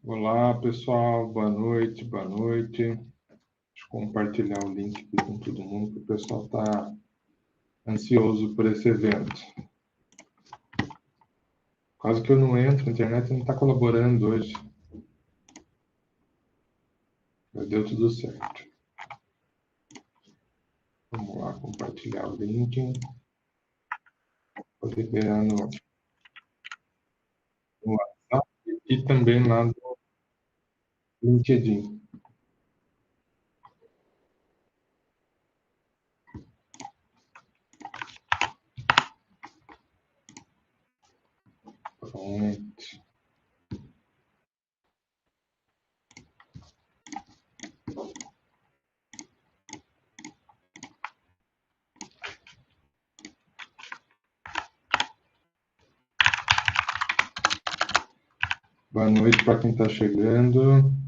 Olá, pessoal. Boa noite, boa noite. Deixa eu compartilhar o link aqui com todo mundo, que o pessoal está ansioso por esse evento. Quase que eu não entro, a internet não está colaborando hoje. Mas deu tudo certo. Vamos lá, compartilhar o link. Vou liberar no WhatsApp e também lá no LinkedIn. Pronto. Boa noite para quem está chegando.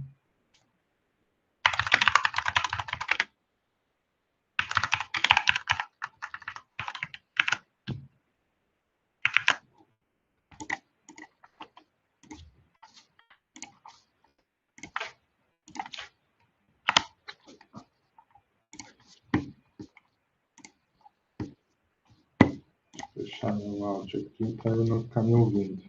Vou fechar meu áudio aqui para eu não ficar me ouvindo.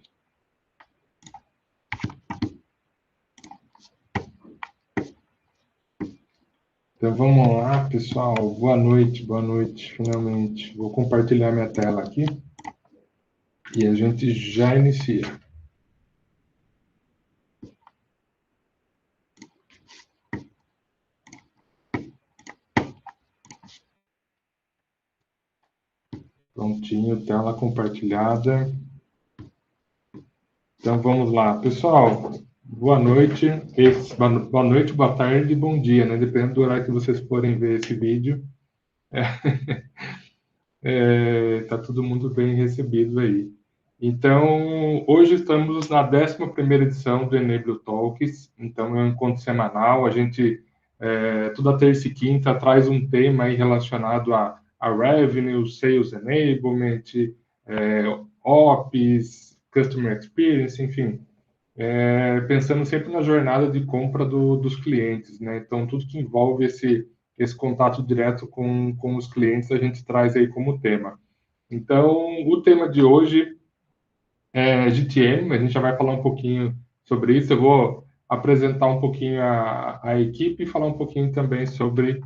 Então vamos lá, pessoal. Boa noite, finalmente. Vou compartilhar minha tela aqui e a gente já inicia. Prontinho, tela compartilhada. Então vamos lá, pessoal. Boa noite, boa noite, boa tarde, bom dia, né? Dependendo do horário que vocês forem ver esse vídeo. Tá todo mundo bem recebido aí. Então, hoje estamos na 11ª edição do Enable Talks. Então, é um encontro semanal. A gente, toda terça e quinta, traz um tema aí relacionado a revenue, sales enablement, ops, customer experience, enfim. Pensando sempre na jornada de compra dos clientes, né? Então, tudo que envolve esse contato direto com os clientes, a gente traz aí como tema. Então, o tema de hoje é GTM, a gente já vai falar um pouquinho sobre isso. Eu vou apresentar um pouquinho a equipe e falar um pouquinho também sobre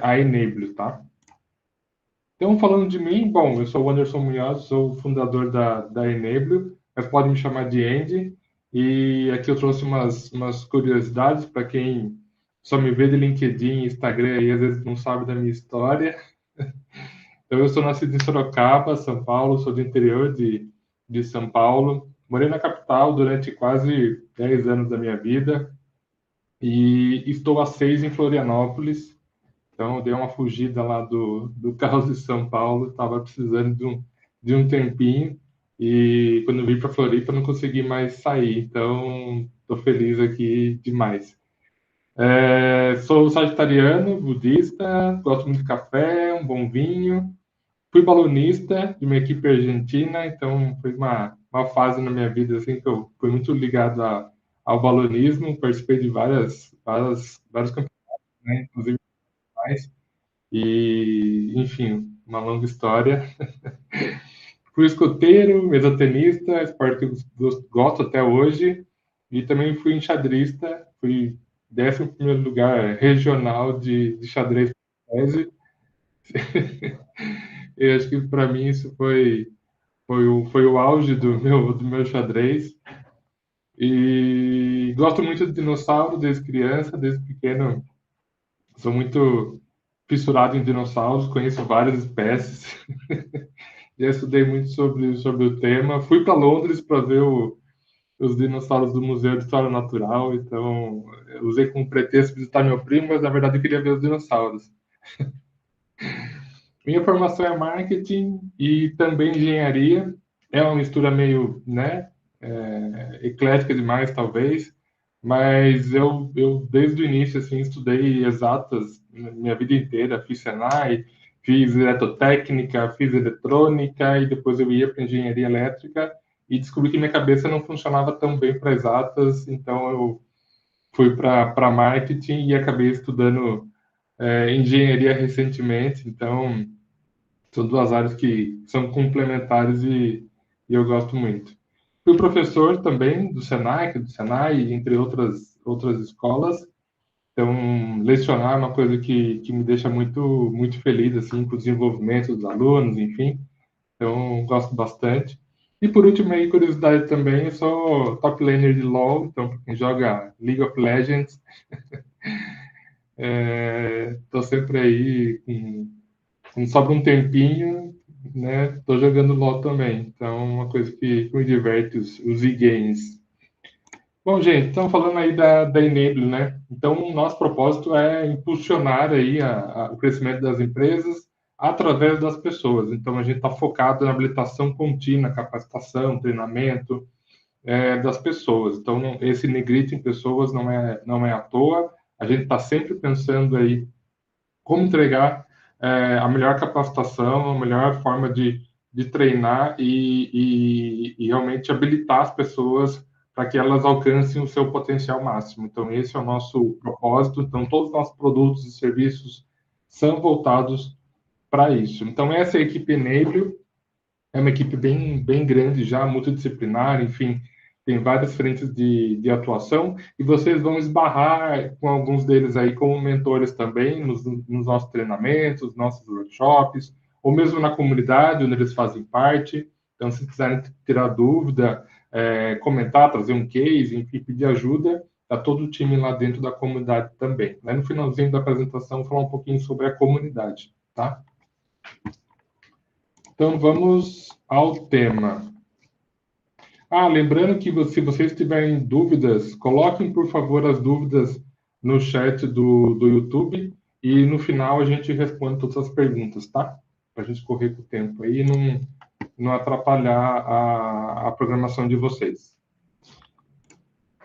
a Enable, tá? Então, falando de mim, bom, eu sou o Anderson Munhoz, sou o fundador da Enable, mas pode me chamar de Andy. E aqui eu trouxe umas curiosidades para quem só me vê de LinkedIn, Instagram e às vezes não sabe da minha história. Então, eu sou nascido em Sorocaba, São Paulo, sou do interior de São Paulo. Morei na capital durante quase 10 anos da minha vida e estou há 6 em Florianópolis. Então, eu dei uma fugida lá do caos de São Paulo, estava precisando de um tempinho e quando eu vim para Floripa não consegui mais sair. Então, estou feliz aqui demais. Sou sagitariano, budista, gosto muito de café, um bom vinho. Fui balonista de uma equipe argentina, então foi uma fase na minha vida assim que eu fui muito ligado ao balonismo, participei de vários campeonatos, né, inclusive mais, e enfim, uma longa história. Fui escoteiro, mesotenista, esporte que eu gosto até hoje, e também fui enxadrista, fui 11º lugar regional de xadrez. Eu acho que para mim isso foi o auge do meu xadrez. E gosto muito de dinossauro desde criança, desde pequeno. Sou muito fissurado em dinossauros, conheço várias espécies. Já estudei muito sobre o tema. Fui para Londres para ver os dinossauros do Museu de História Natural, então eu usei como pretexto visitar meu primo, mas na verdade eu queria ver os dinossauros. Minha formação é marketing e também engenharia. É uma mistura meio, né, eclética demais, talvez, mas eu desde o início, assim, estudei exatas minha vida inteira. Fiz Senai, fiz eletrotécnica, fiz eletrônica e depois eu ia para engenharia elétrica e descobri que minha cabeça não funcionava tão bem para exatas, então eu fui para marketing e acabei estudando engenharia recentemente, então são duas áreas que são complementares e eu gosto muito. Fui professor também do Senac, do Senai, entre outras escolas, então lecionar é uma coisa que me deixa muito feliz, assim, com o desenvolvimento dos alunos, enfim, então gosto bastante. E por último, aí, curiosidade também, eu sou top laner de LoL, então para quem joga League of Legends, estou sempre aí sobra um tempinho, né? Tô jogando LoL também. Então, uma coisa que me diverte, os e-games. Bom, gente, estamos falando aí da Enable, né? Então, o nosso propósito é impulsionar aí o crescimento das empresas através das pessoas. Então, a gente está focado na habilitação contínua, capacitação, treinamento das pessoas. Então, esse negrito em pessoas não é à toa. A gente está sempre pensando aí como entregar a melhor capacitação, a melhor forma de treinar e realmente habilitar as pessoas para que elas alcancem o seu potencial máximo. Então, esse é o nosso propósito. Então, todos os nossos produtos e serviços são voltados para isso. Então, essa é a equipe Enable, é uma equipe bem grande já, multidisciplinar, enfim, tem várias frentes de atuação, e vocês vão esbarrar com alguns deles aí como mentores também, nos nossos treinamentos, nossos workshops, ou mesmo na comunidade onde eles fazem parte. Então, se quiserem tirar dúvida, comentar, trazer um case, enfim, pedir ajuda, está todo o time lá dentro da comunidade também. Lá no finalzinho da apresentação, vou falar um pouquinho sobre a comunidade, tá? Então, vamos ao tema. Lembrando que se vocês tiverem dúvidas, coloquem, por favor, as dúvidas no chat do YouTube e no final a gente responde todas as perguntas, tá? Para a gente correr com o tempo aí e não atrapalhar a programação de vocês.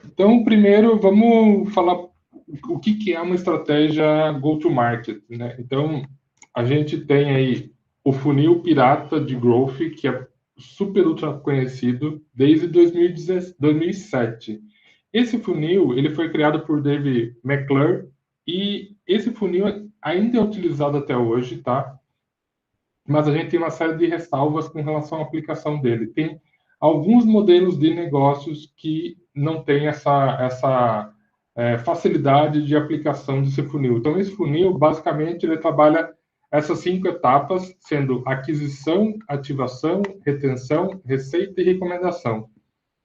Então, primeiro, vamos falar o que é uma estratégia go-to-market, né? Então, a gente tem aí o funil pirata de growth, que é super ultra conhecido desde 2007. Esse funil ele foi criado por Dave McClure e esse funil ainda é utilizado até hoje, tá? Mas a gente tem uma série de ressalvas com relação à aplicação dele. Tem alguns modelos de negócios que não têm essa facilidade de aplicação desse funil. Então, esse funil, basicamente, ele trabalha essas 5 etapas, sendo aquisição, ativação, retenção, receita e recomendação.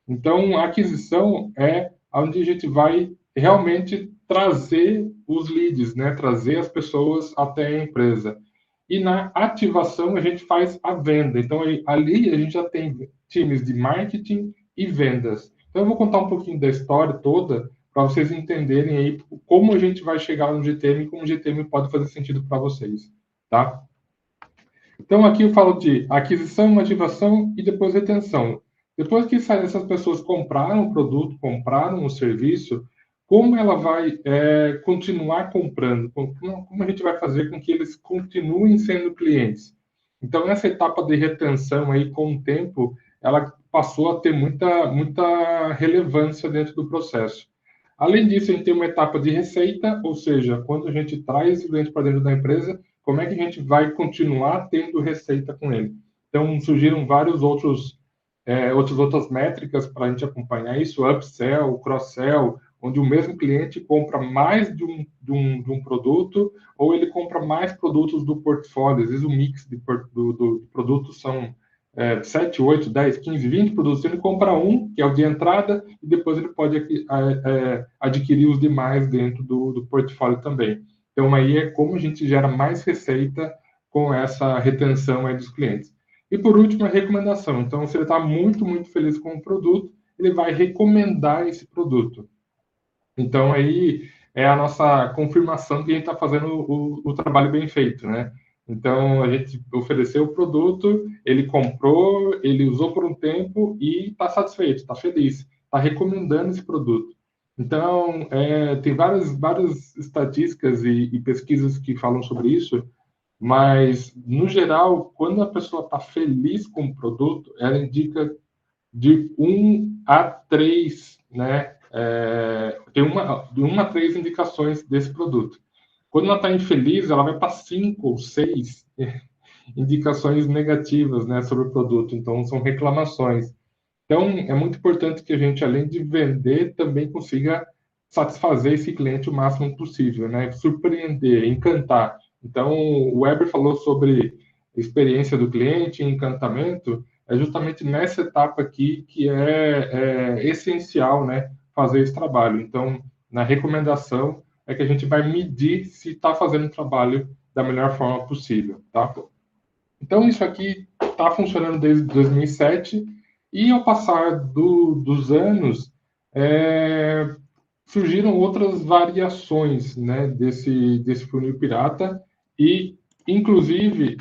Então, a aquisição é onde a gente vai realmente trazer os leads, né? Trazer as pessoas até a empresa. E na ativação a gente faz a venda. Então, ali a gente já tem times de marketing e vendas. Então, eu vou contar um pouquinho da história toda para vocês entenderem aí como a gente vai chegar no GTM e como o GTM pode fazer sentido para vocês, tá? Então, aqui eu falo de aquisição, ativação e depois retenção. Depois que essas pessoas compraram o produto, compraram o serviço, como ela vai continuar comprando? Como a gente vai fazer com que eles continuem sendo clientes? Então, essa etapa de retenção aí, com o tempo, ela passou a ter muita relevância dentro do processo. Além disso, a gente tem uma etapa de receita, ou seja, quando a gente traz esse cliente para dentro da empresa, como é que a gente vai continuar tendo receita com ele? Então, surgiram vários outras métricas para a gente acompanhar isso, upsell, cross-sell, onde o mesmo cliente compra mais de um produto ou ele compra mais produtos do portfólio. Às vezes o mix do produtos são 7, 8, 10, 15, 20 produtos. Ele compra um, que é o de entrada, e depois ele pode adquirir os demais dentro do portfólio também. Então, aí é como a gente gera mais receita com essa retenção aí dos clientes. E, por último, a recomendação. Então, se ele está muito feliz com o produto, ele vai recomendar esse produto. Então, aí é a nossa confirmação que a gente está fazendo o trabalho bem feito, né? Então, a gente ofereceu o produto, ele comprou, ele usou por um tempo e está satisfeito, está feliz, está recomendando esse produto. Então, tem várias estatísticas e pesquisas que falam sobre isso, mas, no geral, quando a pessoa está feliz com o produto, ela indica de 1 a 3, né? Tem de 1 a 3 indicações desse produto. Quando ela está infeliz, ela vai para 5 ou 6 indicações negativas, né, sobre o produto. Então, são reclamações. Então, é muito importante que a gente, além de vender, também consiga satisfazer esse cliente o máximo possível, né? Surpreender, encantar. Então, o Weber falou sobre experiência do cliente, encantamento, é justamente nessa etapa aqui que é essencial, né? Fazer esse trabalho. Então, na recomendação, é que a gente vai medir se está fazendo o trabalho da melhor forma possível, tá? Então, isso aqui está funcionando desde 2007 e, ao passar dos anos, surgiram outras variações, né, desse funil pirata e, inclusive,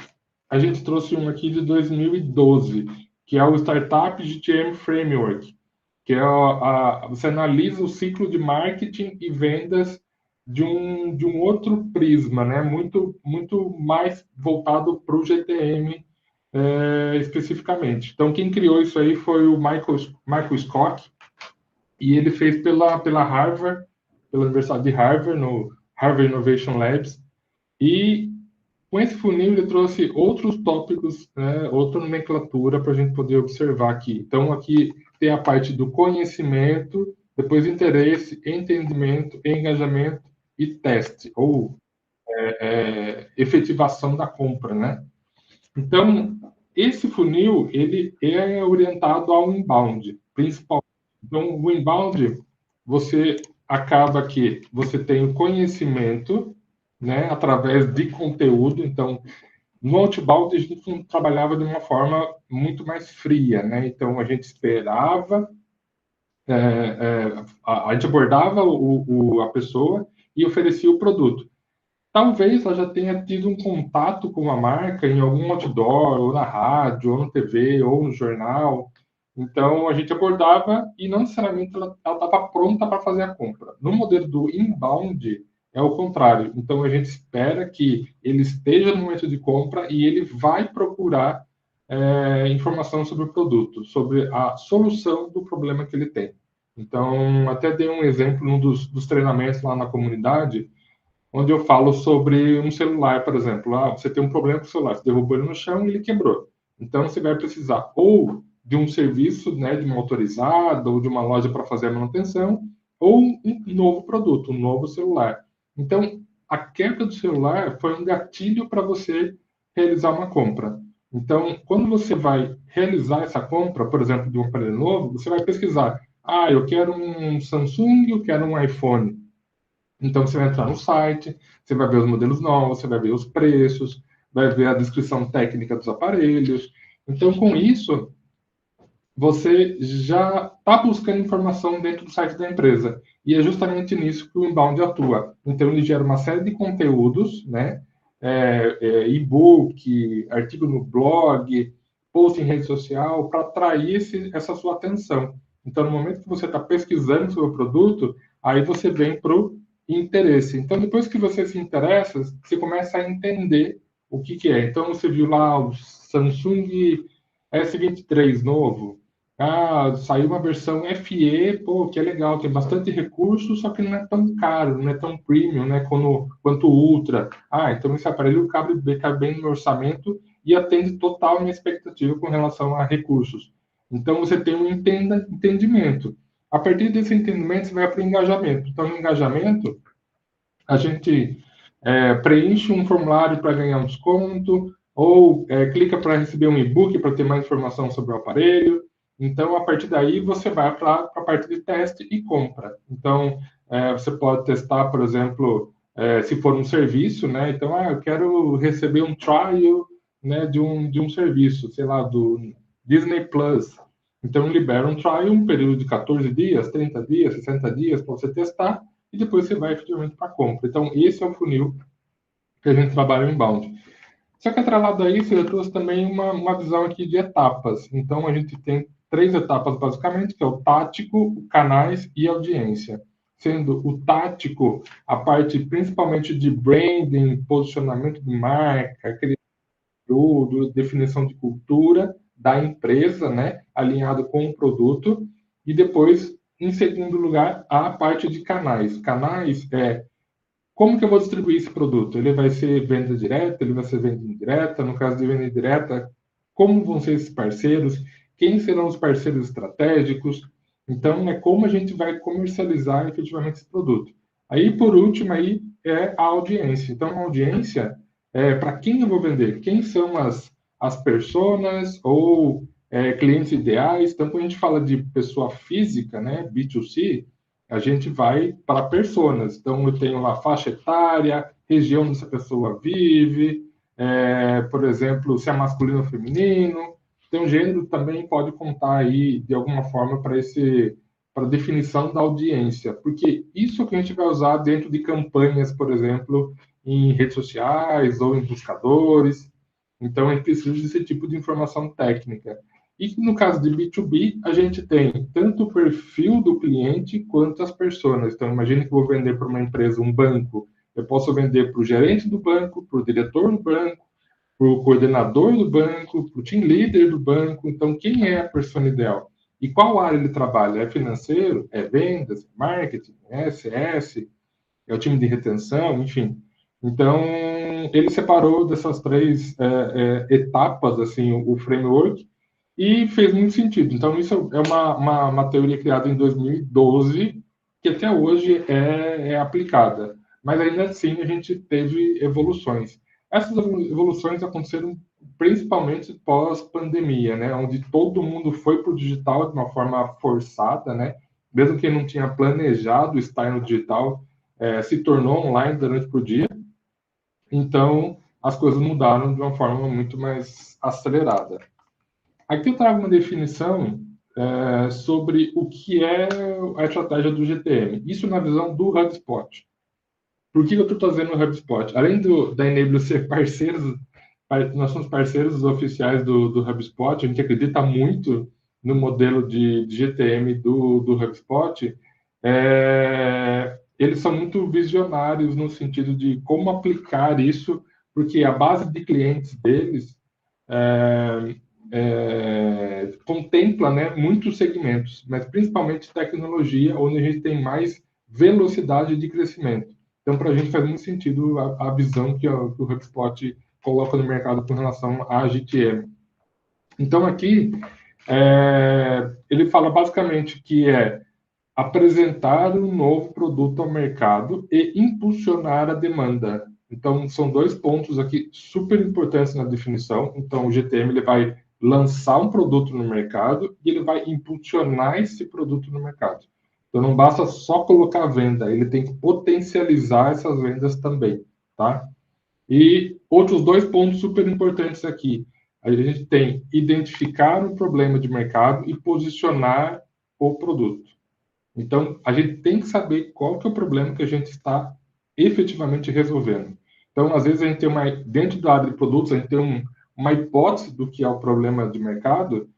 a gente trouxe uma aqui de 2012, que é o Startup GTM Framework, que é você analisa o ciclo de marketing e vendas de um outro prisma, né? Muito mais voltado para o GTM especificamente. Então, quem criou isso aí foi o Michael Scott, e ele fez pela Harvard, pela Universidade de Harvard, no Harvard Innovation Labs, e com esse funil ele trouxe outros tópicos, né, outra nomenclatura para a gente poder observar aqui. Então, aqui tem a parte do conhecimento, depois interesse, entendimento, engajamento e teste, ou efetivação da compra, né? Então, esse funil, ele é orientado ao inbound, principalmente. Então, o inbound, você acaba que você tem o conhecimento, né, através de conteúdo. Então, no outbound, a gente trabalhava de uma forma muito mais fria, né? Então, a gente esperava, a gente abordava a pessoa e oferecia o produto. Talvez ela já tenha tido um contato com a marca em algum outdoor, ou na rádio, ou na TV, ou no jornal. Então, a gente abordava e não necessariamente ela estava pronta para fazer a compra. No modelo do inbound, é o contrário. Então, a gente espera que ele esteja no momento de compra e ele vai procurar informação sobre o produto, sobre a solução do problema que ele tem. Então, até dei um exemplo num dos treinamentos lá na comunidade, onde eu falo sobre um celular, por exemplo. Você tem um problema com o celular, você derrubou ele no chão e ele quebrou. Então, você vai precisar ou de um serviço, né, de uma autorizada, ou de uma loja para fazer a manutenção, ou um novo produto, um novo celular. Então, a quebra do celular foi um gatilho para você realizar uma compra. Então, quando você vai realizar essa compra, por exemplo, de um aparelho novo, você vai pesquisar: eu quero um Samsung, eu quero um iPhone. Então, você vai entrar no site, você vai ver os modelos novos, você vai ver os preços, vai ver a descrição técnica dos aparelhos. Então, com isso, você já está buscando informação dentro do site da empresa. E é justamente nisso que o inbound atua. Então, ele gera uma série de conteúdos, né? E-book, artigo no blog, post em rede social, para atrair essa sua atenção. Então, no momento que você está pesquisando sobre o produto, aí você vem para o interesse. Então, depois que você se interessa, você começa a entender o que é. Então, você viu lá o Samsung S23 novo. Saiu uma versão FE, pô, que é legal, tem bastante recurso, só que não é tão caro, não é tão premium, né, quanto o Ultra. Então esse aparelho cabe bem no meu orçamento e atende total a minha expectativa com relação a recursos. Então você tem um entendimento. A partir desse entendimento, você vai para o engajamento. Então, no engajamento, a gente preenche um formulário para ganhar um desconto, ou clica para receber um e-book para ter mais informação sobre o aparelho. Então, a partir daí, você vai para a parte de teste e compra. Então, você pode testar, por exemplo, se for um serviço, né? Então, eu quero receber um trial, né, de um serviço, sei lá, do Disney Plus. Então, libera um trial, um período de 14 dias, 30 dias, 60 dias para você testar, e depois você vai efetivamente para a compra. Então, esse é o funil que a gente trabalha em inbound. Só que, atrelado a isso, eu trouxe também uma visão aqui de etapas. Então, a gente tem 3 etapas, basicamente, que é o tático, canais e audiência. Sendo o tático a parte principalmente de branding, posicionamento de marca, aquele conteúdo, definição de cultura, da empresa, né, alinhado com o produto, e depois, em segundo lugar, a parte de canais. Canais é como que eu vou distribuir esse produto? Ele vai ser venda direta, ele vai ser venda indireta? No caso de venda indireta, como vão ser esses parceiros? Quem serão os parceiros estratégicos? Então, é como a gente vai comercializar efetivamente esse produto. Aí, por último, aí é a audiência. Então, a audiência é para quem eu vou vender? Quem são as personas ou clientes ideais? Então, quando a gente fala de pessoa física, né, B2C, a gente vai para personas. Então, eu tenho lá faixa etária, região onde essa pessoa vive, por exemplo, se é masculino ou feminino. Então, o gênero também pode contar aí, de alguma forma, para a definição da audiência, porque isso que a gente vai usar dentro de campanhas, por exemplo, em redes sociais ou em buscadores. Então, é preciso desse tipo de informação técnica. E no caso de B2B, a gente tem tanto o perfil do cliente quanto as pessoas. Então, imagine que eu vou vender para uma empresa, um banco. Eu posso vender para o gerente do banco, para o diretor do banco, para o coordenador do banco, para o team leader do banco. Então, quem é a pessoa ideal? E qual área ele trabalha? É financeiro? É vendas? Marketing? É CS? É o time de retenção? Enfim. Então, ele separou dessas três etapas, assim, o framework, e fez muito sentido. Então, isso é uma teoria criada em 2012, que até hoje é aplicada. Mas ainda assim, a gente teve evoluções. Essas evoluções aconteceram principalmente pós-pandemia, né? Onde todo mundo foi para o digital de uma forma forçada, né? Mesmo quem não tinha planejado estar no digital, se tornou online durante o dia. Então, as coisas mudaram de uma forma muito mais acelerada. Aqui eu trago uma definição sobre o que é a estratégia do GTM. Isso na visão do HubSpot. Por que eu estou trazendo o HubSpot? Além da Enable ser parceiros, nós somos parceiros oficiais do HubSpot, a gente acredita muito no modelo de GTM do HubSpot. Eles são muito visionários no sentido de como aplicar isso, porque a base de clientes deles contempla, né, muitos segmentos, mas principalmente tecnologia, onde a gente tem mais velocidade de crescimento. Então, para a gente faz muito sentido a visão que o HubSpot coloca no mercado com relação à GTM. Então, aqui, ele fala basicamente que é apresentar um novo produto ao mercado e impulsionar a demanda. Então, são dois pontos aqui super importantes na definição. Então, o GTM ele vai lançar um produto no mercado e ele vai impulsionar esse produto no mercado. Então, não basta só colocar a venda, ele tem que potencializar essas vendas também, tá? E outros dois pontos super importantes aqui. A gente tem identificar o problema de mercado e posicionar o produto. Então, a gente tem que saber qual que é o problema que a gente está efetivamente resolvendo. Então, às vezes, a gente tem dentro da área de produtos, a gente tem uma hipótese do que é o problema de mercado,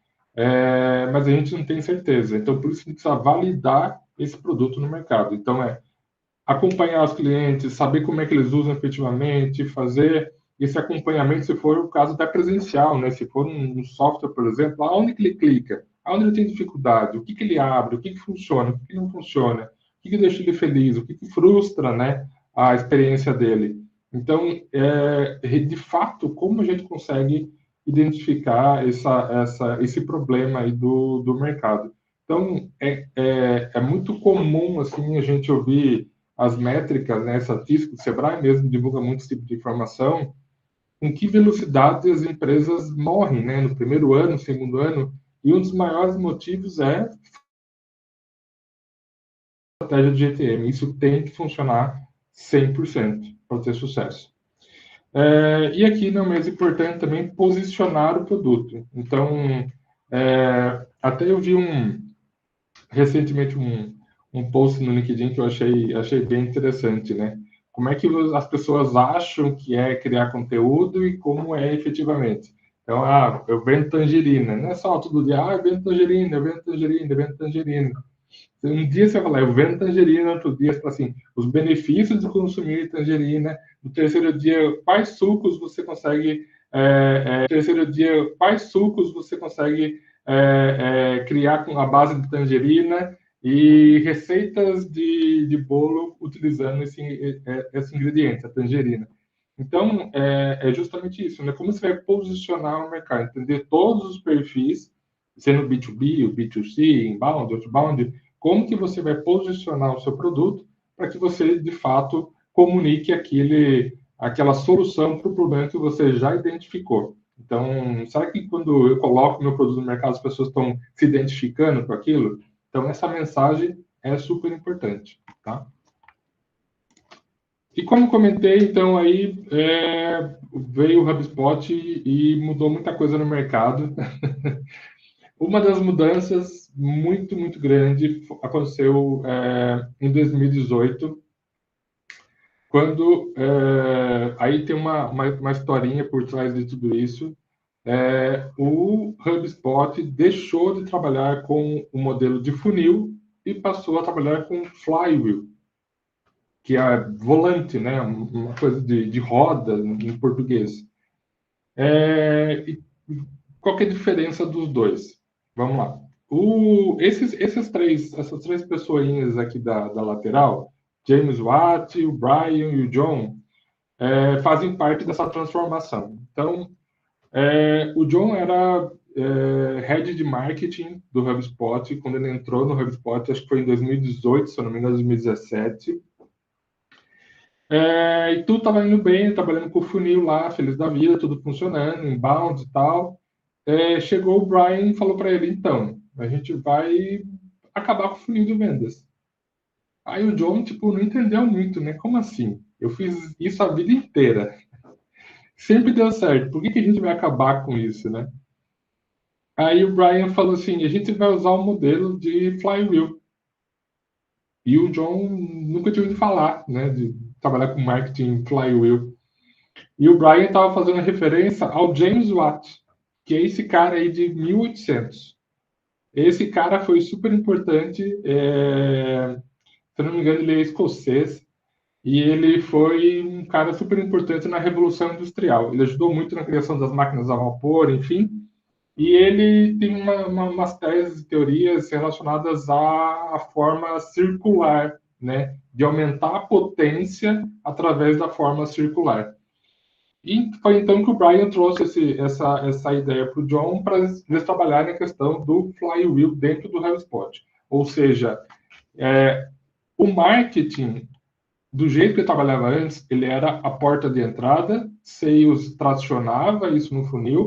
mas a gente não tem certeza. Então, por isso, a gente precisa validar esse produto no mercado. Então, acompanhar os clientes, saber como é que eles usam efetivamente, fazer esse acompanhamento, se for o caso da presencial, né? Se for um software, por exemplo, aonde que ele clica, aonde ele tem dificuldade, o que que ele abre, o que que funciona, o que que não funciona, o que que deixa ele feliz, o que que frustra, né, a experiência dele. Então, de fato, como a gente consegue identificar esse problema aí do mercado? Então, é muito comum, assim, a gente ouvir as métricas, né, estatísticas, o Sebrae mesmo divulga muito esse tipo de informação, com que velocidade as empresas morrem, né, no primeiro ano, segundo ano, e um dos maiores motivos é a estratégia de GTM. Isso tem que funcionar 100% para ter sucesso. E aqui não é mais importante também posicionar o produto. Então, até eu vi recentemente um post no LinkedIn que eu achei bem interessante, né? Como é que as pessoas acham que é criar conteúdo e como é efetivamente. Então, eu vendo tangerina. Não é só todo dia, eu vendo tangerina, eu vendo tangerina, eu vendo tangerina. Um dia você vai falar, eu vendo tangerina, outro dia você fala assim, os benefícios de consumir tangerina. No terceiro dia, quais sucos você consegue terceiro dia, quais sucos você consegue criar com a base de tangerina e receitas de bolo utilizando esse ingrediente, a tangerina. Então, é justamente isso, né? Como você vai posicionar o mercado, entender todos os perfis, sendo B2B, o B2C, inbound, outbound, como que você vai posicionar o seu produto para que você, de fato, comunique aquela solução para o problema que você já identificou. Então, será que quando eu coloco meu produto no mercado, as pessoas estão se identificando com aquilo? Então, essa mensagem é super importante, tá? E como comentei, então aí veio o HubSpot e mudou muita coisa no mercado. Uma das mudanças muito, muito grande aconteceu em 2018, quando aí tem uma historinha por trás de tudo isso. O HubSpot deixou de trabalhar com o modelo de funil e passou a trabalhar com Flywheel, que é volante, né? Uma coisa de roda em português. Qual que é a diferença dos dois? Vamos lá. Essas três pessoinhas aqui da lateral, James Watt, o Brian e o John, fazem parte dessa transformação. Então, o John era head de marketing do HubSpot quando ele entrou no HubSpot, acho que foi em 2018, se eu não me engano, 2017. E tudo estava indo bem, trabalhando com o funil lá, feliz da vida, tudo funcionando, inbound e tal. Chegou o Brian e falou para ele, então, a gente vai acabar com o funil de vendas. Aí o John, tipo, não entendeu muito, né? Como assim? Eu fiz isso a vida inteira. Sempre deu certo. Por que a gente vai acabar com isso, né? Aí o Brian falou assim, a gente vai usar o modelo de Flywheel. E o John nunca tinha ouvido falar, né? De trabalhar com marketing Flywheel. E o Brian estava fazendo referência ao James Watt, que é esse cara aí de 1800. Esse cara foi super importante, se não me engano, ele é escocês, e ele foi um cara super importante na Revolução Industrial. Ele ajudou muito na criação das máquinas a vapor, enfim, e ele tem umas teses e teorias relacionadas à forma circular, né, de aumentar a potência através da forma circular. E foi então que o Brian trouxe essa ideia para o John para eles trabalharem a questão do flywheel dentro do HubSpot. Ou seja, o marketing, do jeito que eu trabalhava antes, ele era a porta de entrada, sales tracionava isso no funil,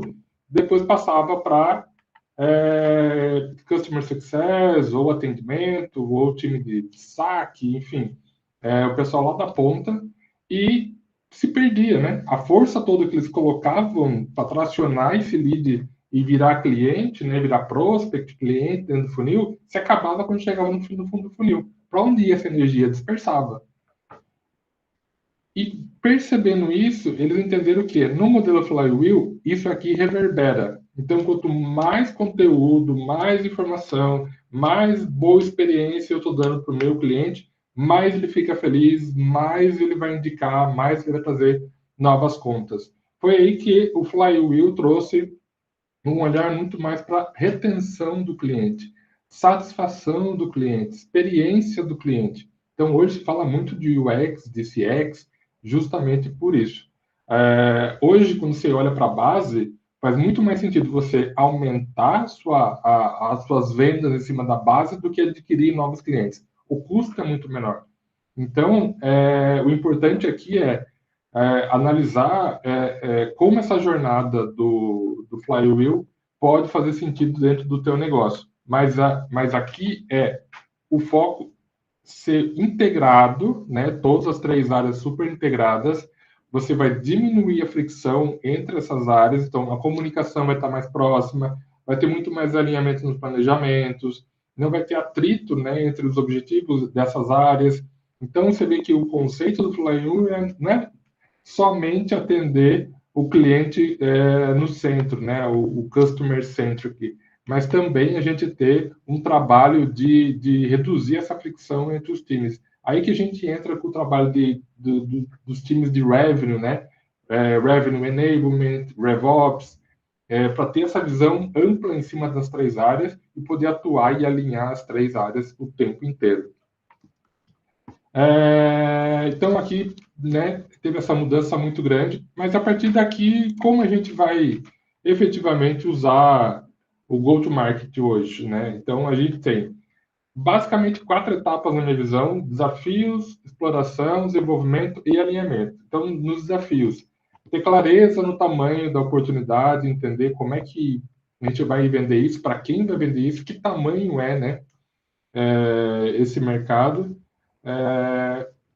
depois passava para customer success, ou atendimento, ou time de saque, enfim, o pessoal lá da ponta, e se perdia, né? A força toda que eles colocavam para tracionar esse lead e virar cliente, né? Virar prospect, cliente dentro do funil, se acabava quando chegava no fundo do funil. Para onde ia essa energia? Dispersava. E percebendo isso, eles entenderam que no modelo Flywheel, isso aqui reverbera. Então, quanto mais conteúdo, mais informação, mais boa experiência eu estou dando para o meu cliente, mais ele fica feliz, mais ele vai indicar, mais ele vai trazer novas contas. Foi aí que o Flywheel trouxe um olhar muito mais para retenção do cliente, satisfação do cliente, experiência do cliente. Então, hoje se fala muito de UX, de CX, justamente por isso. Hoje, quando você olha para a base, faz muito mais sentido você aumentar as suas vendas em cima da base do que adquirir novos clientes. O custo é muito menor. Então, o importante aqui é analisar como essa jornada do Flywheel pode fazer sentido dentro do teu negócio. Mas aqui o foco ser integrado, né? Todas as três áreas super integradas, você vai diminuir a fricção entre essas áreas, então a comunicação vai estar mais próxima, vai ter muito mais alinhamento nos planejamentos, não vai ter atrito, né, entre os objetivos dessas áreas. Então você vê que o conceito do Flywheel não é somente atender o cliente no centro, né, o customer centric, mas também a gente ter um trabalho de reduzir essa fricção entre os times. Aí que a gente entra com o trabalho dos times de revenue, né, Revenue Enablement, RevOps, para ter essa visão ampla em cima das 3 áreas e poder atuar e alinhar as 3 áreas o tempo inteiro. Então, aqui, né, teve essa mudança muito grande, mas a partir daqui, como a gente vai efetivamente usar o go-to-market hoje, né? Então, a gente tem basicamente 4 etapas na minha visão: desafios, exploração, desenvolvimento e alinhamento. Então, nos desafios, ter clareza no tamanho da oportunidade, entender como é que a gente vai vender isso, para quem vai vender isso, que tamanho é, né, esse mercado.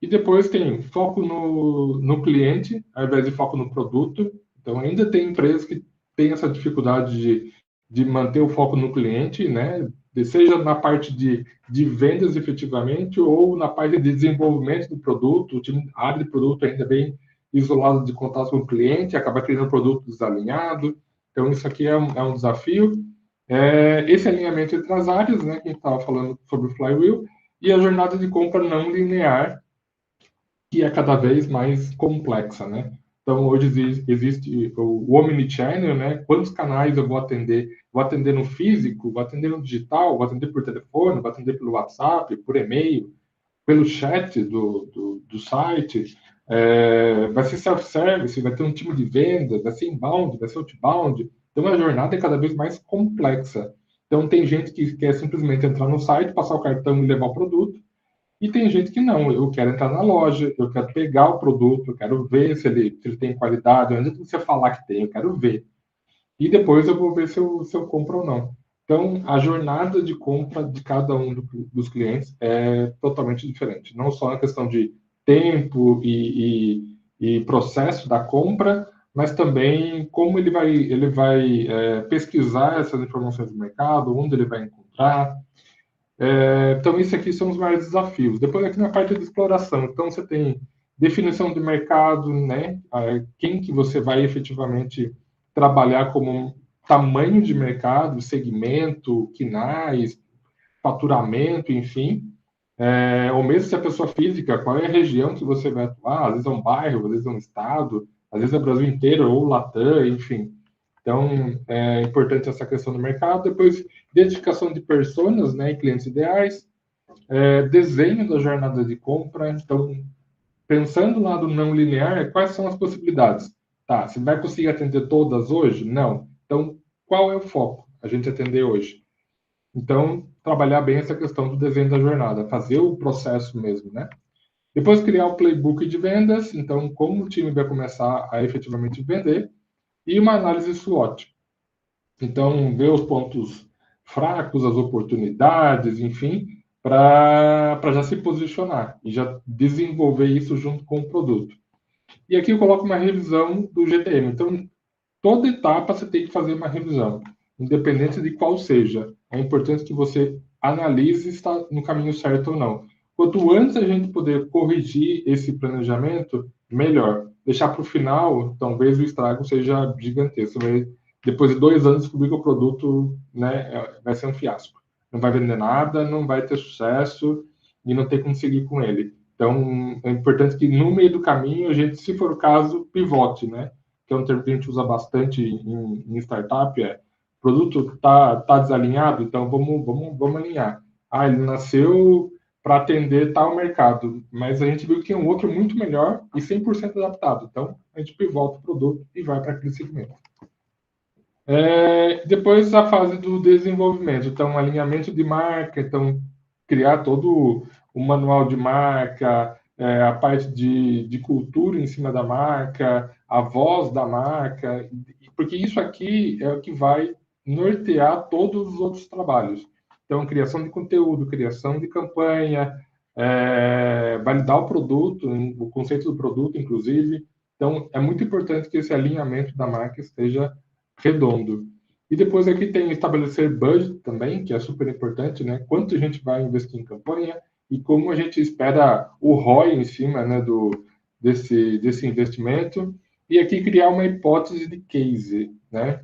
E depois tem foco no cliente, ao invés de foco no produto. Então, ainda tem empresas que têm essa dificuldade de manter o foco no cliente, né? Seja na parte de vendas efetivamente ou na parte de desenvolvimento do produto. O time abre de produto ainda bem isolado de contato com o cliente, acaba criando um produto desalinhado. Então, isso aqui é um desafio. Esse alinhamento entre as áreas, né, que a gente estava falando sobre o Flywheel, e a jornada de compra não linear, que é cada vez mais complexa, né? Então, hoje existe o Omnichannel, né? Quantos canais eu vou atender? Vou atender no físico, vou atender no digital, vou atender por telefone, vou atender pelo WhatsApp, por e-mail, pelo chat do site. Vai ser self-service, vai ter um time de venda, vai ser inbound, vai ser outbound. Então, a jornada é cada vez mais complexa. Então, tem gente que quer simplesmente entrar no site, passar o cartão e levar o produto. E tem gente que não, eu quero entrar na loja, eu quero pegar o produto, eu quero ver se ele tem qualidade, não adianta você falar que tem, eu quero ver. E depois eu vou ver se eu compro ou não. Então, a jornada de compra de cada um dos clientes é totalmente diferente. Não só na questão de tempo e processo da compra, mas também como ele vai pesquisar essas informações do mercado, onde ele vai encontrar. Então, isso aqui são os maiores desafios. Depois, aqui na parte de exploração, então, você tem definição de mercado, né? Quem que você vai efetivamente trabalhar como tamanho de mercado, segmento, quinais, faturamento, enfim. Ou mesmo se a pessoa física, qual é a região que você vai atuar? Às vezes é um bairro, às vezes é um estado, às vezes é o Brasil inteiro, ou Latam, enfim. Então, é importante essa questão do mercado. Depois, identificação de personas, né, e clientes ideais. Desenho da jornada de compra. Então, pensando no lado não linear, quais são as possibilidades? Tá, você vai conseguir atender todas hoje? Não. Então, qual é o foco a gente atender hoje? Então, trabalhar bem essa questão do desenho da jornada, fazer o processo mesmo, né? Depois, criar o playbook de vendas. Então, como o time vai começar a efetivamente vender. E uma análise SWOT. Então, ver os pontos fracos, as oportunidades, enfim, para já se posicionar e já desenvolver isso junto com o produto. E aqui eu coloco uma revisão do GTM. Então, toda etapa você tem que fazer uma revisão, independente de qual seja. É importante que você analise se está no caminho certo ou não. Quanto antes a gente poder corrigir esse planejamento, melhor. Deixar para o final, talvez o estrago seja gigantesco. Depois de 2 anos, descobrir que o produto, né, vai ser um fiasco. Não vai vender nada, não vai ter sucesso e não ter como seguir com ele. Então, é importante que no meio do caminho a gente, se for o caso, pivote, né? Que é um termo que a gente usa bastante em startup, o produto tá desalinhado, então vamos alinhar. Ele nasceu para atender tal mercado, mas a gente viu que tem um outro muito melhor e 100% adaptado. Então, a gente pivota o produto e vai para aquele segmento. Depois a fase do desenvolvimento, então alinhamento de marca, então criar todo o manual de marca, a parte de cultura em cima da marca, a voz da marca, porque isso aqui é o que vai nortear todos os outros trabalhos. Então, criação de conteúdo, criação de campanha, validar o produto, o conceito do produto, inclusive. Então, é muito importante que esse alinhamento da marca esteja redondo. E depois aqui tem estabelecer budget também, que é super importante, né? Quanto a gente vai investir em campanha e como a gente espera o ROI em cima, né, desse investimento. E aqui criar uma hipótese de case, né?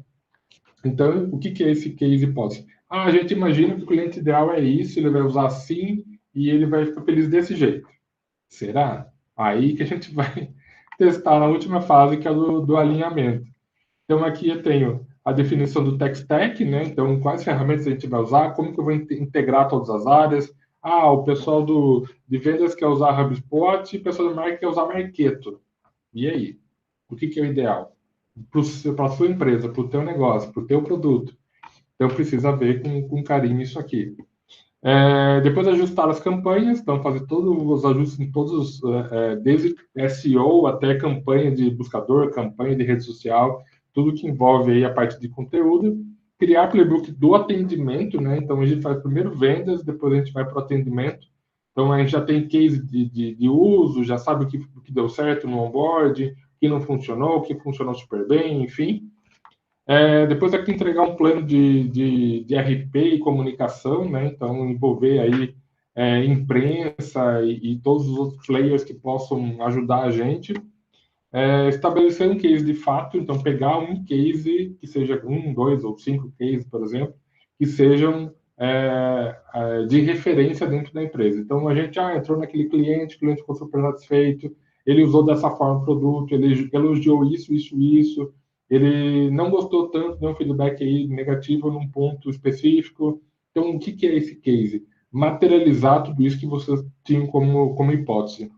Então, o que é esse case hipótese? A gente imagina que o cliente ideal é isso, ele vai usar assim e ele vai ficar feliz desse jeito. Será? Aí que a gente vai testar na última fase, que é do alinhamento. Então, aqui eu tenho a definição do tech stack, né? Então, quais ferramentas a gente vai usar, como que eu vou integrar todas as áreas. Ah, o pessoal de vendas quer usar HubSpot e o pessoal do marketing quer usar Marketo. E aí? O que é o ideal? Para a sua empresa, para o teu negócio, para o teu produto. Então, precisa ver com carinho isso aqui. Depois ajustar as campanhas, então fazer todos os ajustes em todos, desde SEO até campanha de buscador, campanha de rede social, tudo que envolve aí a parte de conteúdo. Criar playbook do atendimento, né? Então a gente faz primeiro vendas, depois a gente vai para o atendimento. Então a gente já tem case de uso, já sabe o que deu certo no onboard, o que não funcionou, o que funcionou super bem, enfim. Depois aqui entregar um plano de RP e comunicação, né? Então envolver aí imprensa e todos os outros players que possam ajudar a gente. Estabelecer um case de fato, então pegar um case que seja um, dois ou cinco cases, por exemplo, que sejam de referência dentro da empresa. Então a gente entrou naquele cliente, o cliente ficou super satisfeito, ele usou dessa forma o produto, ele elogiou isso, isso, isso, ele não gostou tanto, deu um feedback aí negativo num ponto específico. Então, o que é esse case? Materializar tudo isso que vocês tinham como hipótese.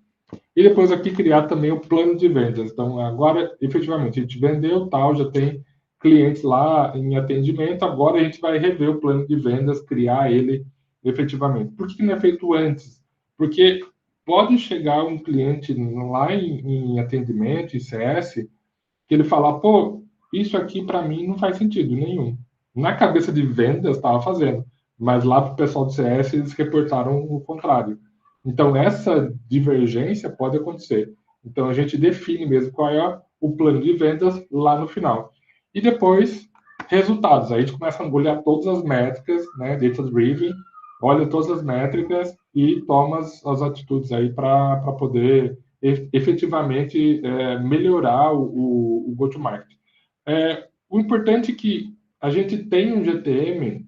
E depois aqui criar também o plano de vendas. Então, agora, efetivamente, a gente vendeu tal, já tem clientes lá em atendimento, agora a gente vai rever o plano de vendas, criar ele efetivamente. Por que não é feito antes? Porque pode chegar um cliente lá em atendimento, em CS, que ele fala, pô, isso aqui para mim não faz sentido nenhum. Na cabeça de vendas estava fazendo, mas lá para o pessoal do CS eles reportaram o contrário. Então essa divergência pode acontecer. Então a gente define mesmo qual é o plano de vendas lá no final. E depois resultados. Aí a gente começa a olhar todas as métricas, né, data driven, olha todas as métricas e toma as atitudes aí para poder efetivamente melhorar o go-to-market. O importante é que a gente tem um GTM.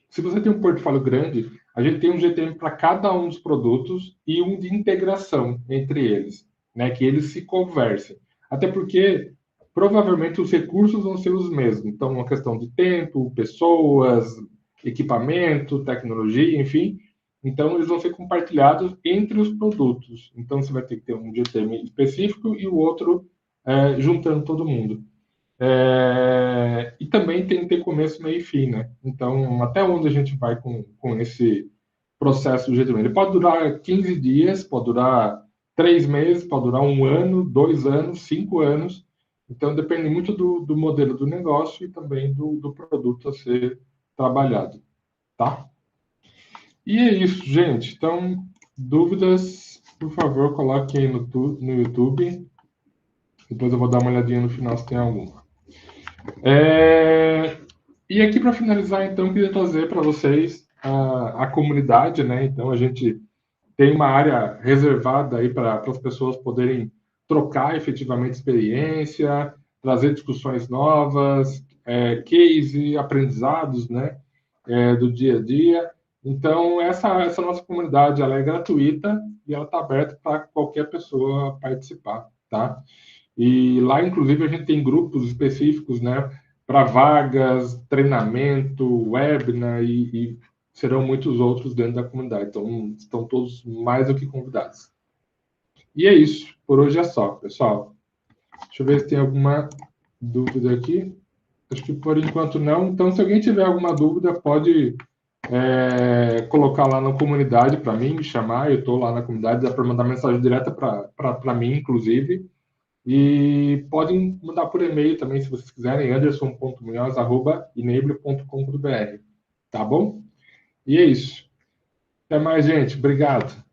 Se você tem um portfólio grande, a gente tem um GTM para cada um dos produtos e um de integração entre eles, né? Que eles se conversem. Até porque provavelmente os recursos vão ser os mesmos. Então, uma questão de tempo, pessoas, equipamento, tecnologia, enfim. Então, eles vão ser compartilhados entre os produtos. Então, você vai ter que ter um GTM específico e o outro juntando todo mundo. E também tem que ter começo, meio e fim, né? Então, até onde a gente vai com esse processo do GTM? Ele pode durar 15 dias, pode durar 3 meses, pode durar 1 ano, 2 anos, 5 anos. Então, depende muito do modelo do negócio e também do produto a ser trabalhado, tá? E é isso, gente. Então, dúvidas, por favor, coloquem aí no YouTube. Depois eu vou dar uma olhadinha no final se tem alguma. E aqui para finalizar, então, queria trazer para vocês a comunidade, né? Então a gente tem uma área reservada aí para as pessoas poderem trocar efetivamente experiência, trazer discussões novas, case, aprendizados, né? Do dia a dia. Então essa nossa comunidade ela é gratuita e ela está aberta para qualquer pessoa participar, tá? E lá, inclusive, a gente tem grupos específicos, né, para vagas, treinamento, webinar e serão muitos outros dentro da comunidade. Então, estão todos mais do que convidados. E é isso. Por hoje é só, pessoal. Deixa eu ver se tem alguma dúvida aqui. Acho que por enquanto não. Então, se alguém tiver alguma dúvida, pode colocar lá na comunidade para mim, me chamar. Eu estou lá na comunidade, dá para mandar mensagem direta para mim, inclusive. E podem mandar por e-mail também, se vocês quiserem, anderson.munhoz@enable.com.br. Tá bom? E é isso. Até mais, gente. Obrigado.